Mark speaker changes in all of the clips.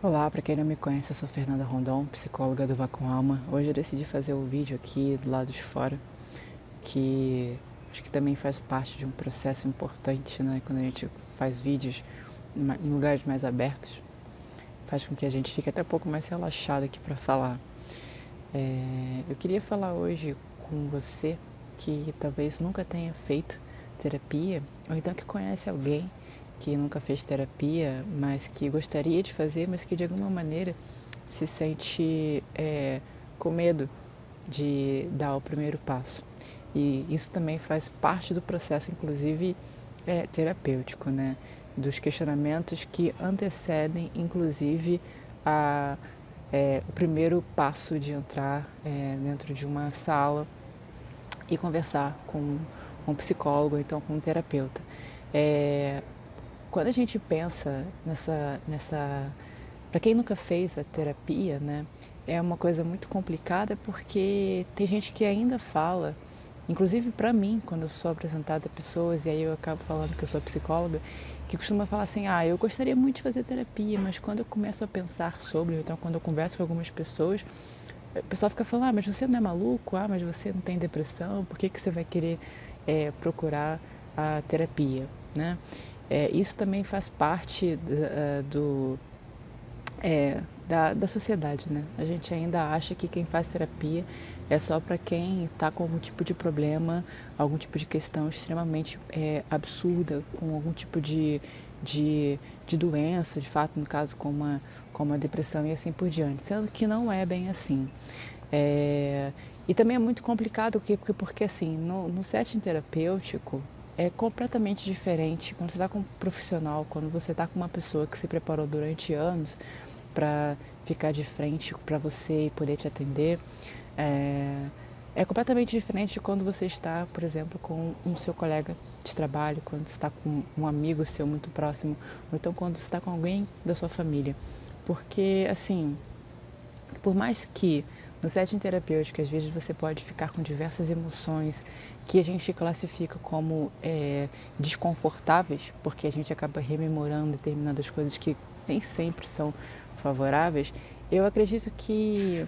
Speaker 1: Olá, para quem não me conhece, eu sou Fernanda Rondon, psicóloga do Vá com Alma. Hoje eu decidi fazer um vídeo aqui do lado de fora, que acho que também faz parte de um processo importante, né? Quando a gente faz vídeos em lugares mais abertos, faz com que a gente fique até um pouco mais relaxado aqui para falar. Eu queria falar hoje com você que talvez nunca tenha feito terapia, ou então que conhece alguém que nunca fez terapia, mas que gostaria de fazer, mas que de alguma maneira se sente com medo de dar o primeiro passo. E isso também faz parte do processo, inclusive terapêutico, né? Dos questionamentos que antecedem, inclusive, o primeiro passo de entrar dentro de uma sala e conversar com um psicólogo, então com um terapeuta. Quando a gente pensa nessa para quem nunca fez a terapia, né, é uma coisa muito complicada porque tem gente que ainda fala, inclusive para mim, quando eu sou apresentada a pessoas, e aí eu acabo falando que eu sou psicóloga, que costuma falar assim, eu gostaria muito de fazer terapia, mas quando eu começo a pensar sobre, então quando eu converso com algumas pessoas, o pessoal fica falando, mas você não é maluco? Mas você não tem depressão? Por que você vai querer procurar a terapia, né? Isso também faz parte da sociedade, né? A gente ainda acha que quem faz terapia é só para quem está com algum tipo de problema, algum tipo de questão extremamente absurda, com algum tipo de doença, de fato, no caso, como a depressão e assim por diante, sendo que não é bem assim. E também é muito complicado porque assim, no setting terapêutico, é completamente diferente quando você está com um profissional, quando você está com uma pessoa que se preparou durante anos para ficar de frente para você e poder te atender. É completamente diferente de quando você está, por exemplo, com um seu colega de trabalho, quando você está com um amigo seu muito próximo, ou então quando você está com alguém da sua família. Porque, assim, por mais que no setting terapêutico, às vezes você pode ficar com diversas emoções que a gente classifica como desconfortáveis, porque a gente acaba rememorando determinadas coisas que nem sempre são favoráveis. Eu acredito que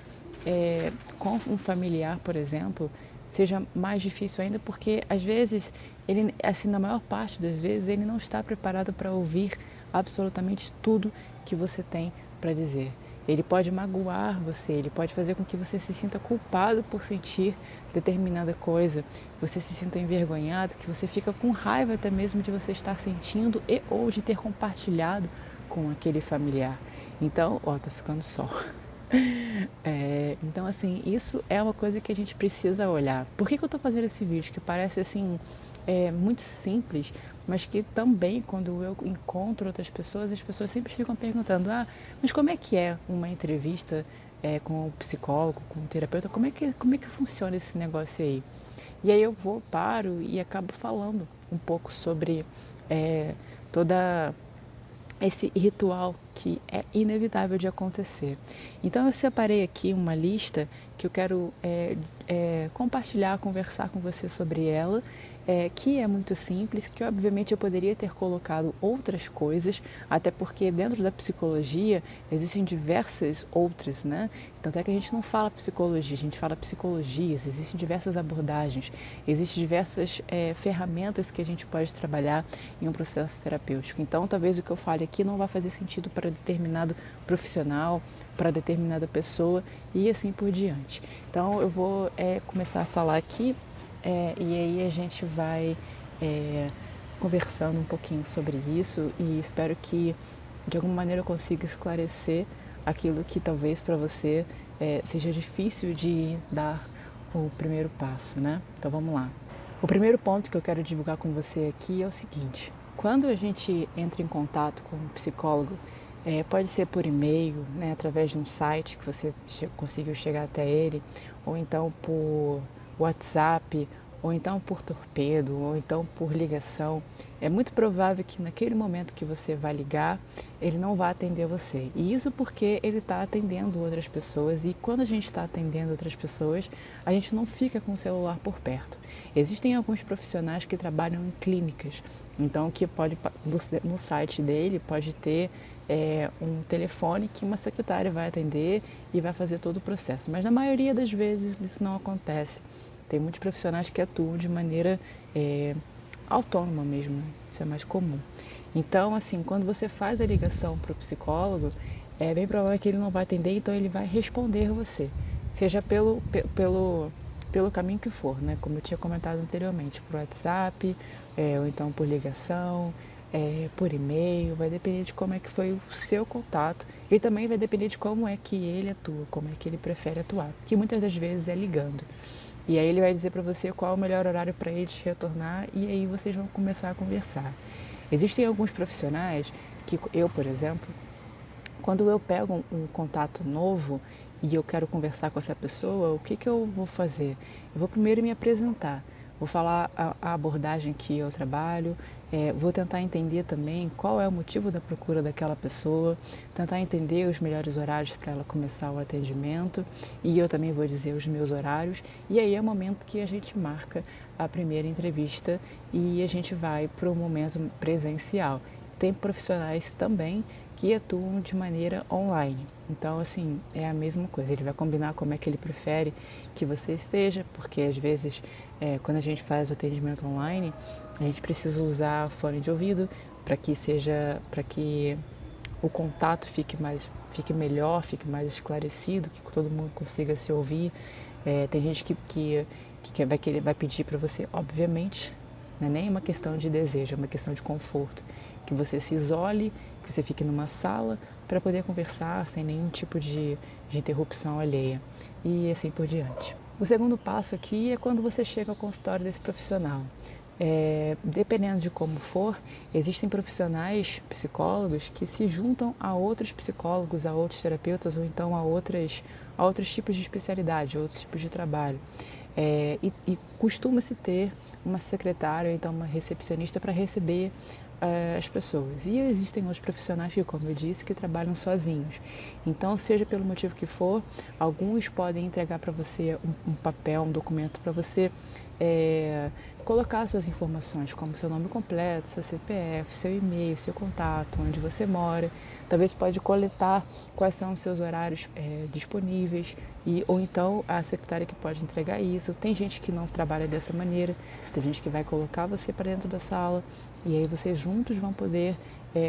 Speaker 1: com um familiar, por exemplo, seja mais difícil ainda, porque às vezes ele, assim, na maior parte das vezes, ele não está preparado para ouvir absolutamente tudo que você tem para dizer. Ele pode magoar você, ele pode fazer com que você se sinta culpado por sentir determinada coisa, você se sinta envergonhado, que você fica com raiva até mesmo de você estar sentindo e ou de ter compartilhado com aquele familiar. Então, tô ficando só. Então, assim, isso é uma coisa que a gente precisa olhar. Por que eu estou fazendo esse vídeo que parece, assim, muito simples, mas que também, quando eu encontro outras pessoas, as pessoas sempre ficam perguntando, mas como é que é uma entrevista com um psicólogo, com um terapeuta? Como é que funciona esse negócio aí? E aí eu paro e acabo falando um pouco sobre toda esse ritual que é inevitável de acontecer. Então eu separei aqui uma lista que eu quero compartilhar, conversar com você sobre ela, que é muito simples, que obviamente eu poderia ter colocado outras coisas, até porque dentro da psicologia existem diversas outras, né? Tanto é que a gente não fala psicologia, a gente fala psicologias, existem diversas abordagens, existem diversas ferramentas que a gente pode trabalhar em um processo terapêutico. Então talvez o que eu fale aqui não vai fazer sentido para determinado profissional, para determinada pessoa e assim por diante. Então eu vou começar a falar aqui e aí a gente vai conversando um pouquinho sobre isso e espero que de alguma maneira eu consiga esclarecer aquilo que talvez para você seja difícil de dar o primeiro passo, né? Então vamos lá. O primeiro ponto que eu quero divulgar com você aqui é o seguinte: quando a gente entra em contato com um psicólogo, pode ser por e-mail, né, através de um site que você conseguiu chegar até ele, ou então por WhatsApp, ou então por torpedo, ou então por ligação, é muito provável que naquele momento que você vai ligar, ele não vai atender você. E isso porque ele está atendendo outras pessoas, e quando a gente está atendendo outras pessoas, a gente não fica com o celular por perto. Existem alguns profissionais que trabalham em clínicas, então que pode, no site dele pode ter um telefone que uma secretária vai atender e vai fazer todo o processo. Mas na maioria das vezes isso não acontece. Tem muitos profissionais que atuam de maneira autônoma mesmo, isso é mais comum. Então, assim, quando você faz a ligação para o psicólogo, é bem provável que ele não vai atender, então ele vai responder você, seja pelo caminho que for, né? Como eu tinha comentado anteriormente, por WhatsApp, ou então por ligação, por e-mail, vai depender de como é que foi o seu contato e também vai depender de como é que ele atua, como é que ele prefere atuar, que muitas das vezes é ligando. E aí ele vai dizer para você qual é o melhor horário para ele te retornar e aí vocês vão começar a conversar. Existem alguns profissionais que eu, por exemplo, quando eu pego um contato novo e eu quero conversar com essa pessoa, o que eu vou fazer? Eu vou primeiro me apresentar, vou falar a abordagem que eu trabalho, vou tentar entender também qual é o motivo da procura daquela pessoa, tentar entender os melhores horários para ela começar o atendimento e eu também vou dizer os meus horários e aí é o momento que a gente marca a primeira entrevista e a gente vai para o momento presencial. Tem profissionais também que atuam de maneira online. Então, assim, é a mesma coisa. Ele vai combinar como é que ele prefere que você esteja, porque às vezes, quando a gente faz o atendimento online, a gente precisa usar fone de ouvido para que o contato fique melhor, fique mais esclarecido, que todo mundo consiga se ouvir. Tem gente que vai pedir para você, obviamente, não é nem uma questão de desejo, é uma questão de conforto, que você se isole, que você fique numa sala para poder conversar sem nenhum tipo de interrupção alheia e assim por diante. O segundo passo aqui é quando você chega ao consultório desse profissional. Dependendo de como for, existem profissionais, psicólogos, que se juntam a outros psicólogos, a outros terapeutas ou então a outros tipos de especialidade, outros tipos de trabalho. E costuma-se ter uma secretária ou então uma recepcionista para receber as pessoas. E existem outros profissionais que, como eu disse, que trabalham sozinhos. Então, seja pelo motivo que for, alguns podem entregar para você um papel, um documento para você colocar suas informações, como seu nome completo, seu CPF, seu e-mail, seu contato, onde você mora. Talvez pode coletar quais são os seus horários disponíveis ou então a secretária que pode entregar isso. Tem gente que não trabalha dessa maneira, tem gente que vai colocar você para dentro da sala e aí vocês juntos vão poder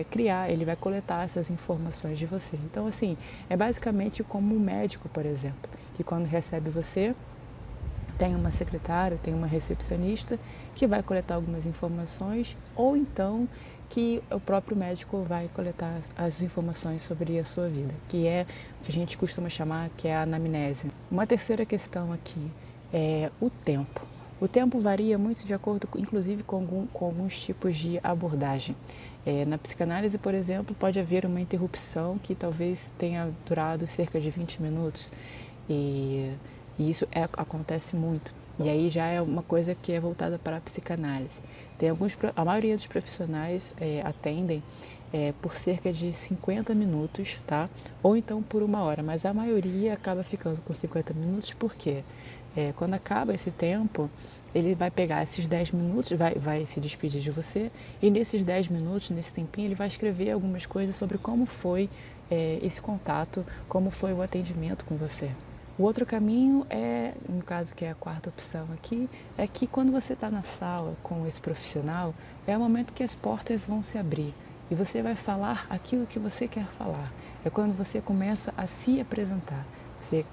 Speaker 1: criar, ele vai coletar essas informações de você. Então, assim, é basicamente como um médico, por exemplo, que quando recebe você, tem uma secretária, tem uma recepcionista que vai coletar algumas informações ou então que o próprio médico vai coletar as informações sobre a sua vida, que é o que a gente costuma chamar que é a anamnese. Uma terceira questão aqui é o tempo. O tempo varia muito de acordo, inclusive, com alguns tipos de abordagem. Na psicanálise, por exemplo, pode haver uma interrupção que talvez tenha durado cerca de 20 minutos e isso acontece muito. E aí já é uma coisa que é voltada para a psicanálise. A maioria dos profissionais atendem por cerca de 50 minutos, tá? Ou então por 1 hora, mas a maioria acaba ficando com 50 minutos porque quando acaba esse tempo, ele vai pegar esses 10 minutos, vai se despedir de você e nesses 10 minutos, nesse tempinho, ele vai escrever algumas coisas sobre como foi esse contato, como foi o atendimento com você. O outro caminho no caso que é a quarta opção aqui, é que quando você está na sala com esse profissional, é o momento que as portas vão se abrir e você vai falar aquilo que você quer falar. É quando você começa a se apresentar. Você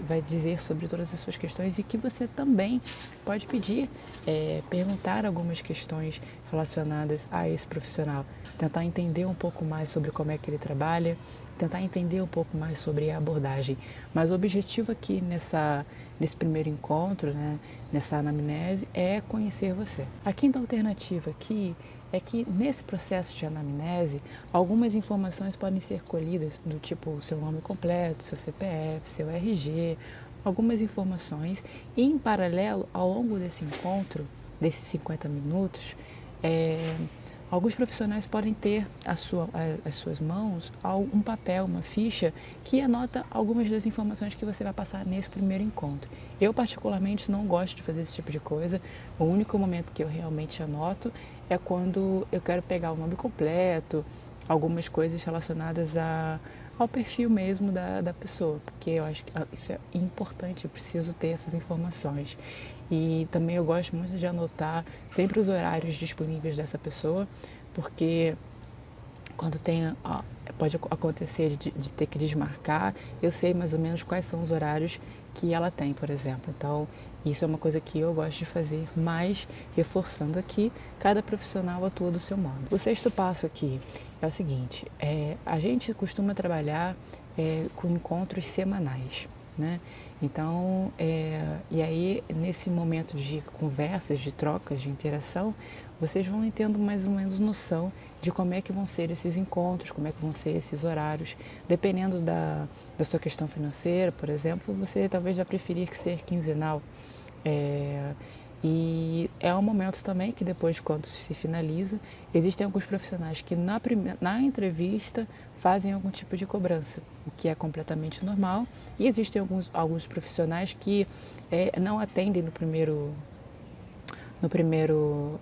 Speaker 1: vai dizer sobre todas as suas questões e que você também pode pedir, perguntar algumas questões relacionadas a esse profissional. Tentar entender um pouco mais sobre como é que ele trabalha, tentar entender um pouco mais sobre a abordagem. Mas o objetivo aqui nesse primeiro encontro, né, nessa anamnese, é conhecer você. A quinta alternativa aqui é que nesse processo de anamnese, algumas informações podem ser colhidas do tipo seu nome completo, seu CPF, seu RG, algumas informações e, em paralelo, ao longo desse encontro, desses 50 minutos, alguns profissionais podem ter às suas mãos um papel, uma ficha que anota algumas das informações que você vai passar nesse primeiro encontro. Eu, particularmente, não gosto de fazer esse tipo de coisa. O único momento que eu realmente anoto é quando eu quero pegar o nome completo, algumas coisas relacionadas ao perfil mesmo da pessoa, porque eu acho que isso é importante, eu preciso ter essas informações. E também eu gosto muito de anotar sempre os horários disponíveis dessa pessoa, porque quando pode acontecer de ter que desmarcar, eu sei mais ou menos quais são os horários que ela tem, por exemplo. Então, isso é uma coisa que eu gosto de fazer, mas reforçando aqui, cada profissional atua do seu modo. O sexto passo aqui é o seguinte, a gente costuma trabalhar com encontros semanais, né? Então, e aí nesse momento de conversas, de trocas, de interação, vocês vão tendo mais ou menos noção de como é que vão ser esses encontros, como é que vão ser esses horários. Dependendo da sua questão financeira, por exemplo, você talvez vai preferir que ser quinzenal. E é um momento também que depois, quando se finaliza, existem alguns profissionais que na entrevista fazem algum tipo de cobrança, o que é completamente normal. E existem alguns profissionais que não atendem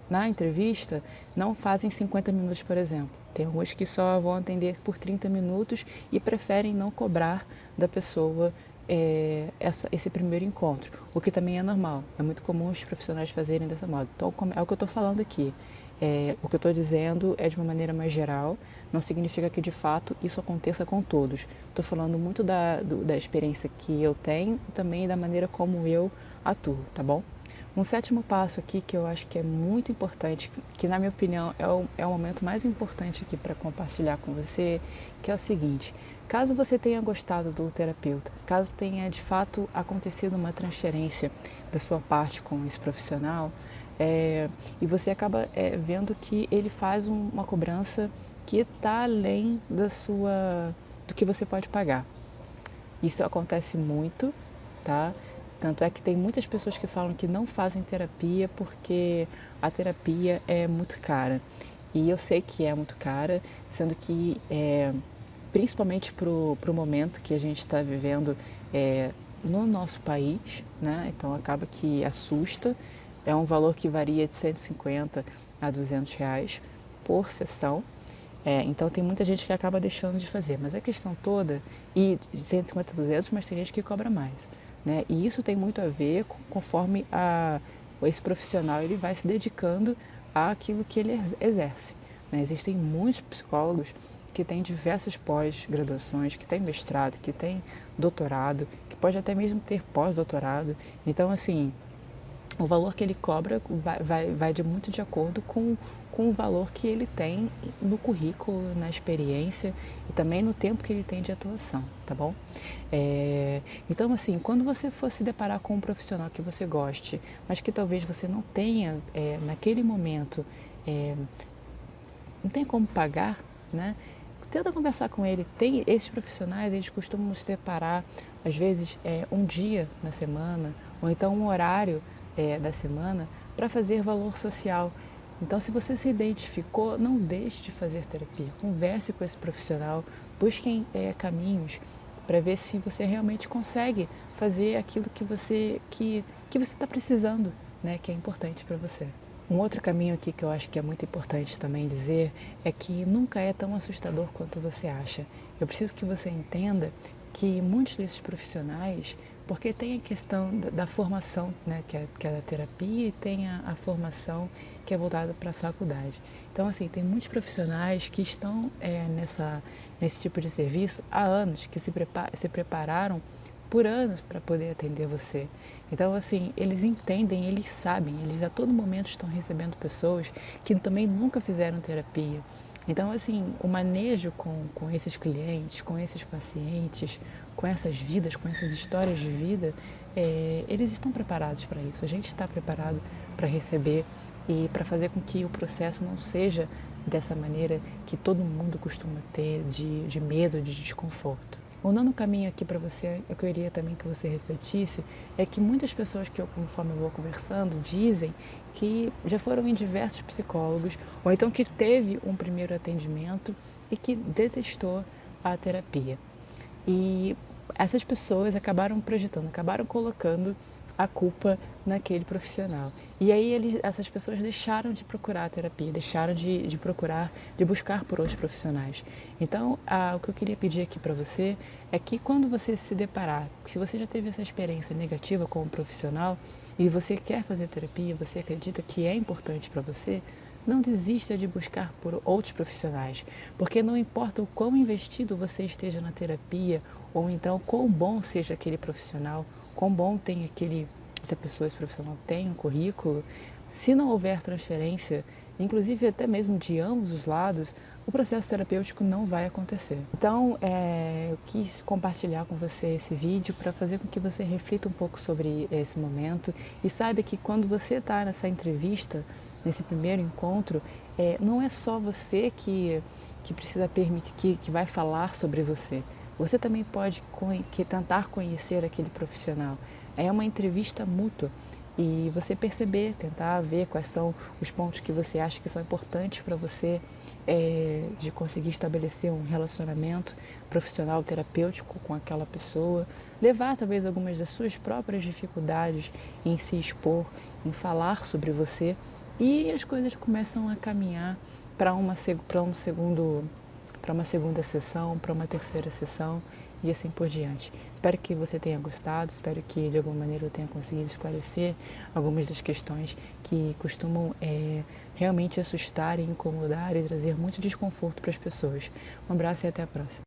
Speaker 1: na entrevista, não fazem 50 minutos, por exemplo. Tem alguns que só vão atender por 30 minutos e preferem não cobrar da pessoa esse primeiro encontro, o que também é normal. É muito comum os profissionais fazerem dessa modo. Então, é o que eu estou falando aqui. O que eu estou dizendo é de uma maneira mais geral, não significa que de fato isso aconteça com todos. Estou falando muito da experiência que eu tenho e também da maneira como eu atuo, tá bom? Um sétimo passo aqui que eu acho que é muito importante, que na minha opinião é o momento mais importante aqui para compartilhar com você, que é o seguinte: caso você tenha gostado do terapeuta, caso tenha de fato acontecido uma transferência da sua parte com esse profissional, e você acaba vendo que ele faz uma cobrança que está além do que você pode pagar. Isso acontece muito, tá? Tanto é que tem muitas pessoas que falam que não fazem terapia porque a terapia é muito cara. E eu sei que é muito cara, sendo que, principalmente para o momento que a gente está vivendo no nosso país, né? Então acaba que assusta. É um valor que varia de 150 a 200 reais por sessão. Então tem muita gente que acaba deixando de fazer, mas a questão toda, e de 150 a 200, mas tem gente que cobra mais. Né? E isso tem muito a ver conforme esse profissional ele vai se dedicando àquilo que ele exerce. Né? Existem muitos psicólogos que têm diversas pós-graduações, que têm mestrado, que têm doutorado, que pode até mesmo ter pós-doutorado. Então, assim, o valor que ele cobra vai muito de acordo com o valor que ele tem no currículo, na experiência e também no tempo que ele tem de atuação, tá bom? Então, assim, quando você for se deparar com um profissional que você goste, mas que talvez você não tenha, naquele momento, não tem como pagar, né? Tenta conversar com ele. Esses profissionais, eles costumam se separar, às vezes, um dia na semana, ou então um horário da semana, para fazer valor social. Então, se você se identificou, não deixe de fazer terapia. Converse com esse profissional, busquem caminhos para ver se você realmente consegue fazer aquilo que você está precisando, né, que é importante para você. Um outro caminho aqui que eu acho que é muito importante também dizer é que nunca é tão assustador quanto você acha. Eu preciso que você entenda que muitos desses profissionais, porque tem a questão da formação, né, que é da terapia, e tem a formação que é voltada para a faculdade. Então, assim, tem muitos profissionais que estão nesse tipo de serviço há anos, que se prepararam por anos para poder atender você. Então, assim, eles entendem, eles sabem, eles a todo momento estão recebendo pessoas que também nunca fizeram terapia. Então, assim, o manejo com esses clientes, com esses pacientes, com essas vidas, com essas histórias de vida, eles estão preparados para isso. A gente está preparado para receber e para fazer com que o processo não seja dessa maneira que todo mundo costuma ter, de medo, de desconforto. O nono caminho aqui para você, eu queria também que você refletisse, é que muitas pessoas que eu, conforme eu vou conversando, dizem que já foram em diversos psicólogos, ou então que teve um primeiro atendimento e que detestou a terapia. E essas pessoas acabaram projetando, acabaram colocando a culpa naquele profissional. E aí essas pessoas deixaram de procurar a terapia, deixaram de procurar, de buscar por outros profissionais. Então, o que eu queria pedir aqui para você é que quando você se deparar, se você já teve essa experiência negativa com um profissional e você quer fazer terapia, você acredita que é importante para você, não desista de buscar por outros profissionais, porque não importa o quão investido você esteja na terapia, ou então quão bom seja aquele profissional, quão bom tem essa pessoa, esse profissional tem um currículo, se não houver transferência, inclusive até mesmo de ambos os lados, o processo terapêutico não vai acontecer. Então, eu quis compartilhar com você esse vídeo para fazer com que você reflita um pouco sobre esse momento e saiba que quando você está nessa entrevista, nesse primeiro encontro, não é só você que precisa permitir, que vai falar sobre você. Você também pode tentar conhecer aquele profissional. É uma entrevista mútua e você perceber, tentar ver quais são os pontos que você acha que são importantes para você de conseguir estabelecer um relacionamento profissional, terapêutico com aquela pessoa, levar talvez algumas das suas próprias dificuldades em se expor, em falar sobre você e as coisas começam a caminhar para uma segunda sessão, para uma terceira sessão e assim por diante. Espero que você tenha gostado, espero que de alguma maneira eu tenha conseguido esclarecer algumas das questões que costumam realmente assustar e incomodar e trazer muito desconforto para as pessoas. Um abraço e até a próxima.